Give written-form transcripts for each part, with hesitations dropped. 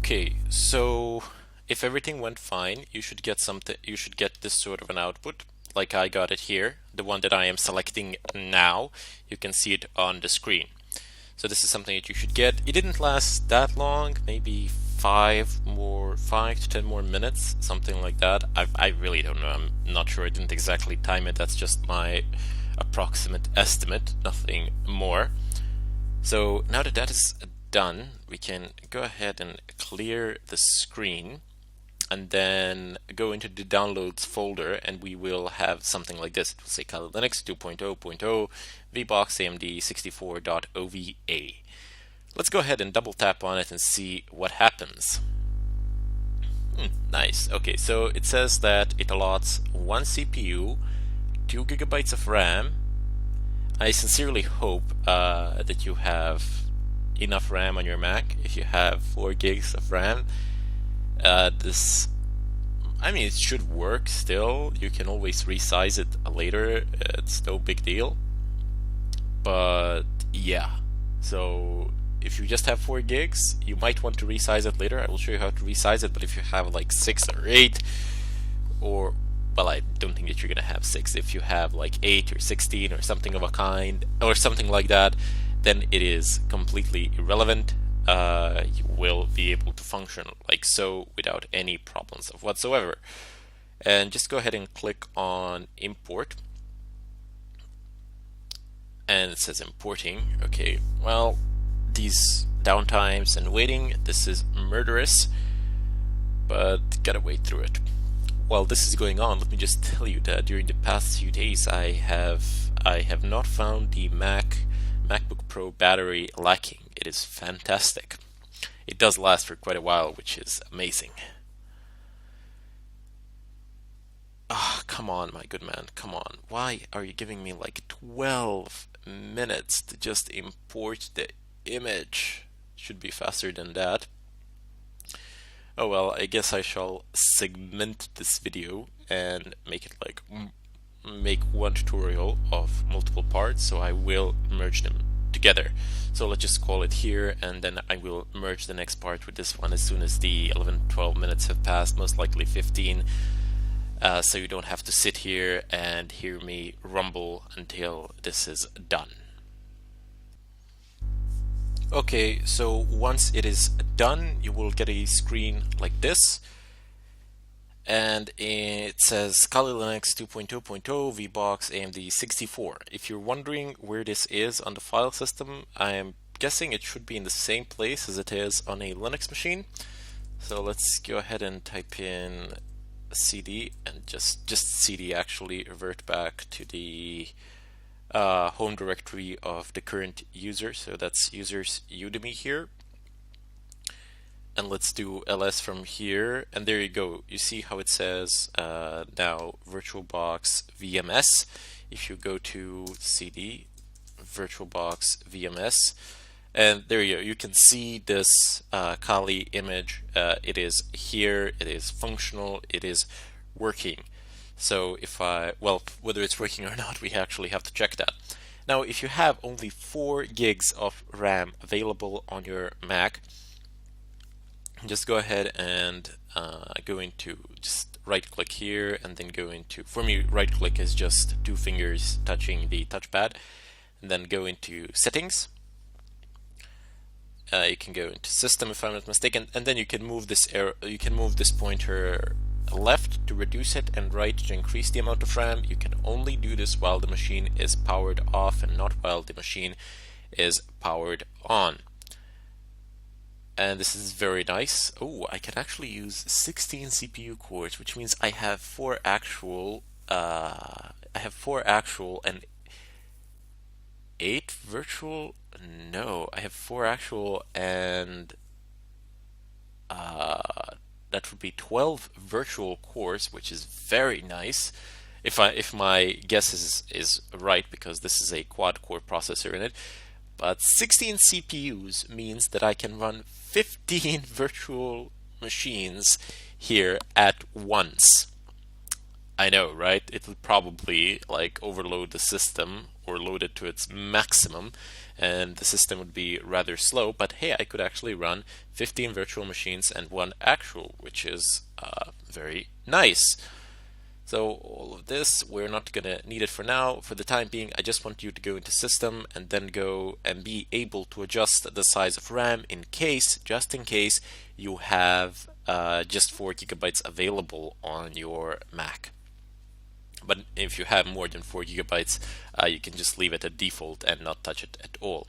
Okay, so if everything went fine, you should get something, you should get this sort of an output, like I got it here, the one that I am selecting now. You can see it on the screen. So this is something that you should get. It didn't last that long, maybe 5 to 10 more minutes, something like that. I really don't know. I'm not sure. I didn't exactly time it. That's just my approximate estimate, nothing more. So now that that is done, we can go ahead and clear the screen and then go into the downloads folder, and we will have something like this. It will say Kali Linux 2.0.0 VBox AMD 64.ova. Let's go ahead and double tap on it and see what happens. Nice. Okay, so it says that it allots one CPU, 2 gigabytes of RAM. I sincerely hope that you have enough RAM on your Mac. If you have 4 gigs of RAM, it should work still. You can always resize it later. It's no big deal. But yeah, so if you just have 4 gigs, you might want to resize it later. I will show you how to resize it. But if you have like 6 or 8, or well, I don't think that you're gonna have 6. If you have like 8 or 16 or something of a kind, or something like that, then it is completely irrelevant. You will be able to function like so without any problems of whatsoever. And just go ahead and click on import. And it says importing. Okay, well, these downtimes and waiting, this is murderous, but gotta wait through it. While this is going on, let me just tell you that during the past few days I have not found the MacBook Pro battery lacking. It is fantastic. It does last for quite a while, which is amazing. Ah, come on, my good man, come on. Why are you giving me like 12 minutes to just import the image? Should be faster than that. Oh well, I guess I shall segment this video and make it like make one tutorial of multiple parts, so I will merge them together. So let's just call it here, and then I will merge the next part with this one as soon as the 11-12 minutes have passed, most likely 15, so you don't have to sit here and hear me rumble until this is done. Okay, so once it is done, you will get a screen like this, and it says Kali Linux 2.0.0 VBox AMD 64. If you're wondering where this is on the file system, I am guessing it should be in the same place as it is on a Linux machine. So let's go ahead and type in cd, and just cd actually revert back to the home directory of the current user. So that's users Udemy here. And let's do ls from here, and there you go. You see how it says now VirtualBox VMS. If you go to cd VirtualBox VMS, and there you go. You can see this Kali image. It is here. It is functional. It is working. So if whether it's working or not, we actually have to check that. Now, if you have only 4 gigs of RAM available on your Mac, just go ahead and go into, just right click here, and then go into, for me right click is just 2 fingers touching the touchpad, and then go into settings. You can go into system if I'm not mistaken, and then you can move this pointer left to reduce it and right to increase the amount of RAM. You can only do this while the machine is powered off and not while the machine is powered on. And this is very nice. Oh, I can actually use 16 CPU cores, which means I have 4 actual and 8 virtual. No, I have 4 actual and that would be 12 virtual cores, which is very nice. If my guess is right, because this is a quad core processor in it. But 16 CPUs means that I can run 15 virtual machines here at once. I know, right? It will probably like overload the system or load it to its maximum, and the system would be rather slow. But hey, I could actually run 15 virtual machines and one actual, which is very nice. So all of this, we're not going to need it for now. For the time being, I just want you to go into System and then go and be able to adjust the size of RAM in case, just in case, you have just 4 gigabytes available on your Mac. But if you have more than 4 gigabytes, you can just leave it at default and not touch it at all.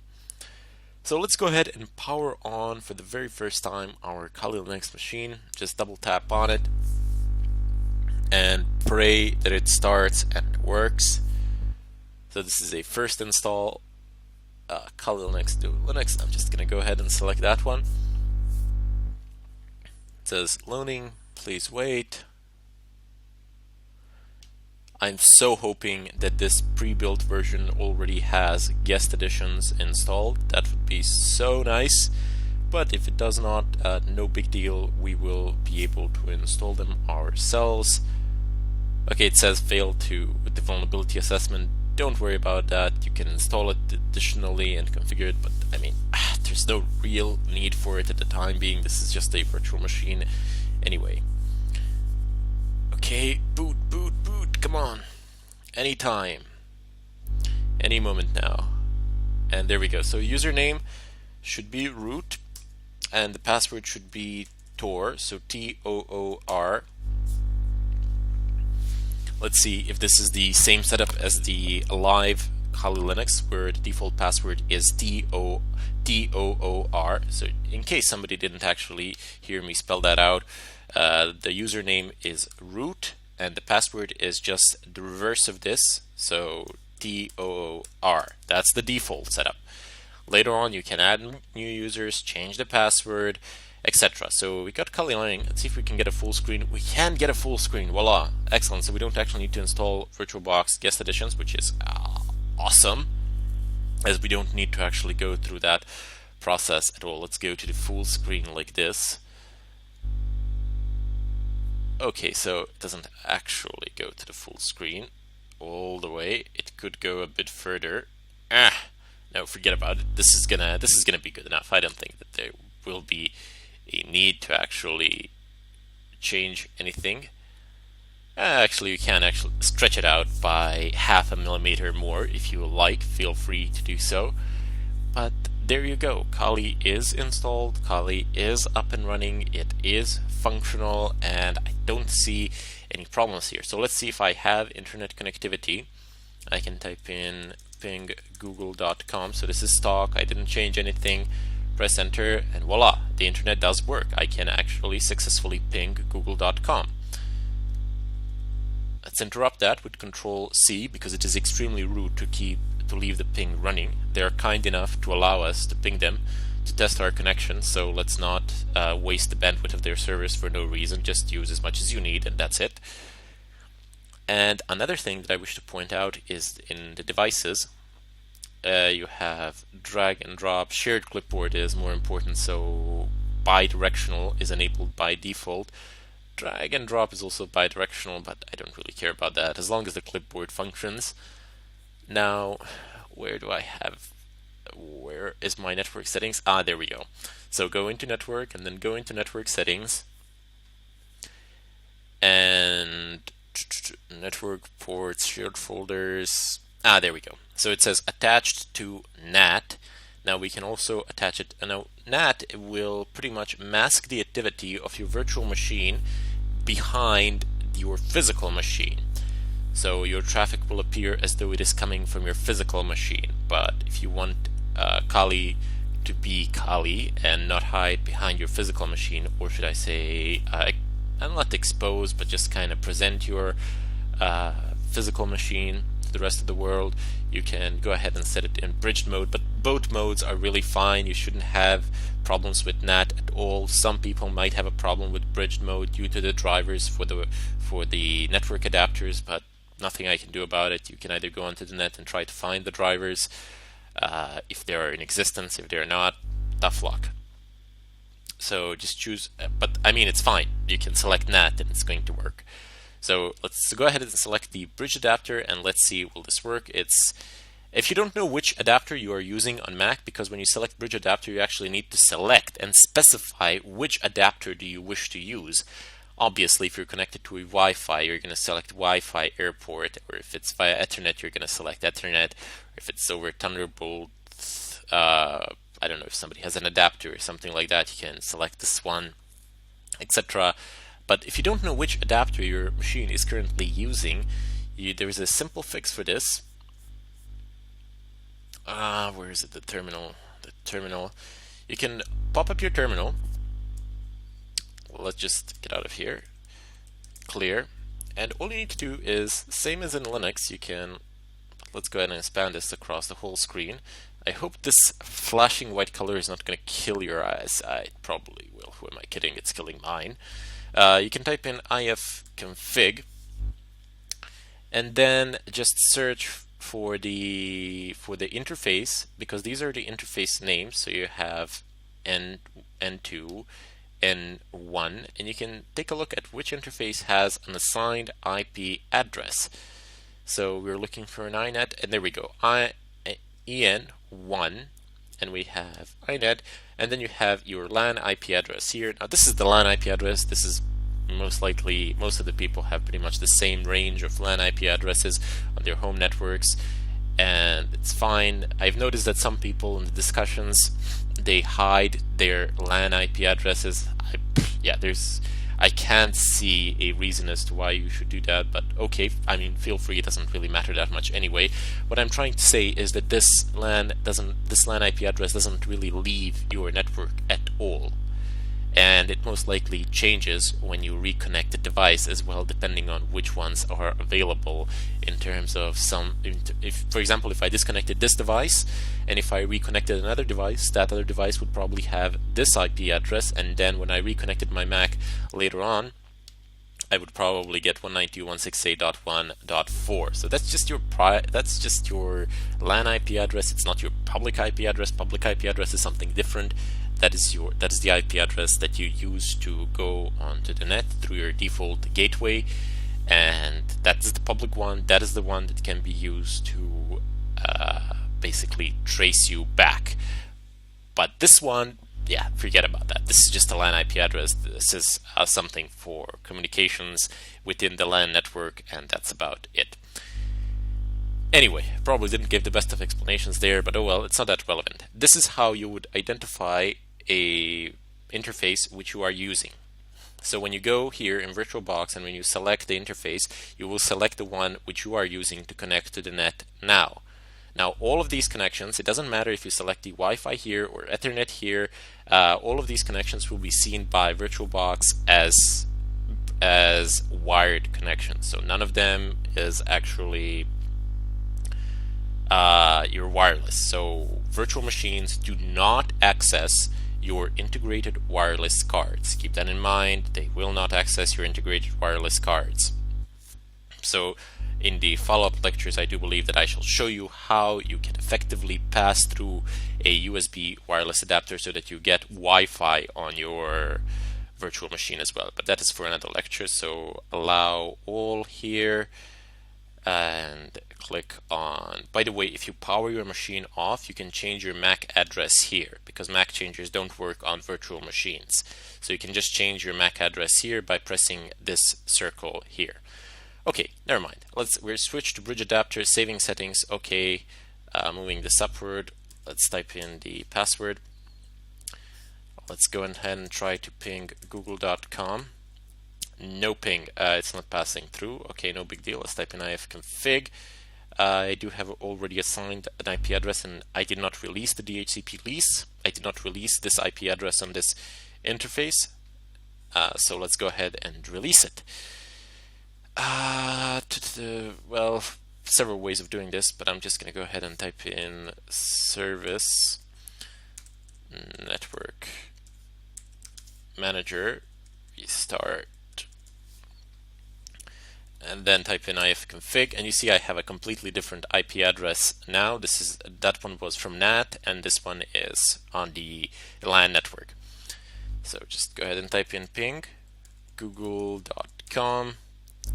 So let's go ahead and power on for the very first time our Kali Linux machine. Just double tap on it and pray that it starts and works. So this is a first install Kali Linux to Linux. I'm just going to go ahead and select that one. It says loading, please wait. I'm so hoping that this pre-built version already has guest editions installed. That would be so nice. But if it does not, no big deal. We will be able to install them ourselves. Okay, it says failed with the vulnerability assessment. Don't worry about that. You can install it additionally and configure it, but I mean, there's no real need for it at the time being. This is just a virtual machine anyway. Okay, boot, come on. Anytime. Any moment now. And there we go. So username should be root, and the password should be Tor, so T-O-O-R. Let's see if this is the same setup as the live Kali Linux, where the default password is T-O-O-R. So in case somebody didn't actually hear me spell that out, the username is root, and the password is just the reverse of this, so T-O-O-R. That's the default setup. Later on, you can add new users, change the password, etc. So we got Kali running. Let's see if we can get a full screen. We can get a full screen. Voila! Excellent. So we don't actually need to install VirtualBox guest editions, which is awesome, as we don't need to actually go through that process at all. Let's go to the full screen like this. Okay, so it doesn't actually go to the full screen all the way. It could go a bit further. No, forget about it. This is gonna be good enough. I don't think that there will be a need to actually change anything. Actually, you can actually stretch it out by 0.5 millimeter more if you like. Feel free to do so. But there you go. Kali is installed. Kali is up and running. It is functional, and I don't see any problems here. So let's see if I have internet connectivity. I can type in ping google.com. So this is stock. I didn't change anything. Press enter, and voila, the internet does work. I can actually successfully ping google.com. Let's interrupt that with Control C, because it is extremely rude to leave the ping running. They are kind enough to allow us to ping them to test our connection, so let's not waste the bandwidth of their servers for no reason. Just use as much as you need, and that's it. And another thing that I wish to point out is in the devices, you have drag and drop. Shared clipboard is more important, so bidirectional is enabled by default. Drag and drop is also bidirectional, but I don't really care about that as long as the clipboard functions. Now, where is my network settings? There we go. So go into network and then go into network settings and network ports, shared folders. There we go. So it says attached to NAT. Now we can also attach it. Now NAT will pretty much mask the activity of your virtual machine behind your physical machine. So your traffic will appear as though it is coming from your physical machine. But if you want Kali to be Kali and not hide behind your physical machine, or should I say, not expose, but just kind of present your physical machine to the rest of the world, you can go ahead and set it in bridged mode. But both modes are really fine. You shouldn't have problems with NAT at all. Some people might have a problem with bridged mode due to the drivers for the network adapters, but nothing I can do about it. You can either go onto the net and try to find the drivers if they are in existence. If they're not, tough luck. So just choose, but I mean, it's fine. You can select NAT and it's going to work. So let's go ahead and select the bridge adapter and let's see, will this work? It's If you don't know which adapter you are using on Mac, because when you select bridge adapter, you actually need to select and specify which adapter do you wish to use. Obviously, if you're connected to a Wi-Fi, you're going to select Wi-Fi airport, or if it's via Ethernet, you're going to select Ethernet, or if it's over Thunderbolt, I don't know if somebody has an adapter or something like that, you can select this one, etc. But if you don't know which adapter your machine is currently using, there is a simple fix for this. Where is it? The terminal. The terminal. You can pop up your terminal. Let's just get out of here. Clear. And all you need to do is, same as in Linux, you can, let's go ahead and expand this across the whole screen. I hope this flashing white color is not going to kill your eyes. It probably will. Who am I kidding? It's killing mine. You can type in ifconfig and then just search for the interface, because these are the interface names. So you have N2, N1, and you can take a look at which interface has an assigned IP address. So we're looking for an INET, and there we go, EN1, and we have INET, and then you have your LAN IP address here. Now this is the LAN IP address. This is most likely, most of the people have pretty much the same range of LAN IP addresses on their home networks, and it's fine. I've noticed that some people in the discussions, they hide their LAN IP addresses. I can't see a reason as to why you should do that, but okay, I mean, feel free, it doesn't really matter that much anyway. What I'm trying to say is that this LAN IP address doesn't really leave your network at all. And it most likely changes when you reconnect the device as well, depending on which ones are available in terms of for example, if I disconnected this device and if I reconnected another device, that other device would probably have this IP address, and then when I reconnected my Mac later on, I would probably get 192.168.1.4. So that's just your LAN IP address. It's not your public IP address. Public IP address is something different. That is the IP address that you use to go onto the net through your default gateway, and that is the public one. That is the one that can be used to basically trace you back. But this one, yeah, forget about that. This is just a LAN IP address. This is something for communications within the LAN network, and that's about it. Anyway, probably didn't give the best of explanations there, but oh well, it's not that relevant. This is how you would identify a interface which you are using. So when you go here in VirtualBox and when you select the interface, you will select the one which you are using to connect to the net now. Now all of these connections, it doesn't matter if you select the Wi-Fi here or Ethernet here, all of these connections will be seen by VirtualBox as wired connections. So none of them is actually your wireless. So virtual machines do not access your integrated wireless cards. Keep that in mind. They will not access your integrated wireless cards. So in the follow-up lectures, I do believe that I shall show you how you can effectively pass through a USB wireless adapter so that you get Wi-Fi on your virtual machine as well. But that is for another lecture. So allow all here and click on, by the way, if you power your machine off, you can change your MAC address here, because MAC changers don't work on virtual machines. So you can just change your MAC address here by pressing this circle here. Okay, never mind. We'll switch to bridge adapter, saving settings. Okay, moving this upward. Let's type in the password. Let's go ahead and try to ping google.com. No ping, it's not passing through. Okay, no big deal. Let's type in ifconfig. I do have already assigned an IP address, and I did not release the DHCP lease. I did not release this IP address on this interface. So let's go ahead and release it. Well, several ways of doing this, but I'm just going to go ahead and type in service network manager restart, and then type in ifconfig, and you see I have a completely different IP address now. That one was from NAT, and this one is on the LAN network. So just go ahead and type in ping google.com,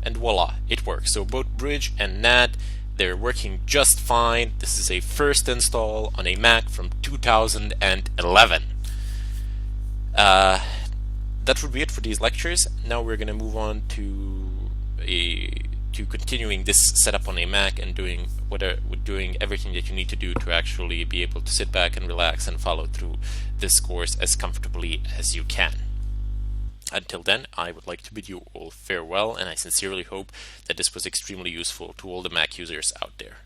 and voila, it works. So both bridge and NAT, they're working just fine. This is a first install on a Mac from 2011. That would be it for these lectures. Now we're going to move on to continuing this setup on a Mac and doing everything that you need to do to actually be able to sit back and relax and follow through this course as comfortably as you can. Until then, I would like to bid you all farewell, and I sincerely hope that this was extremely useful to all the Mac users out there.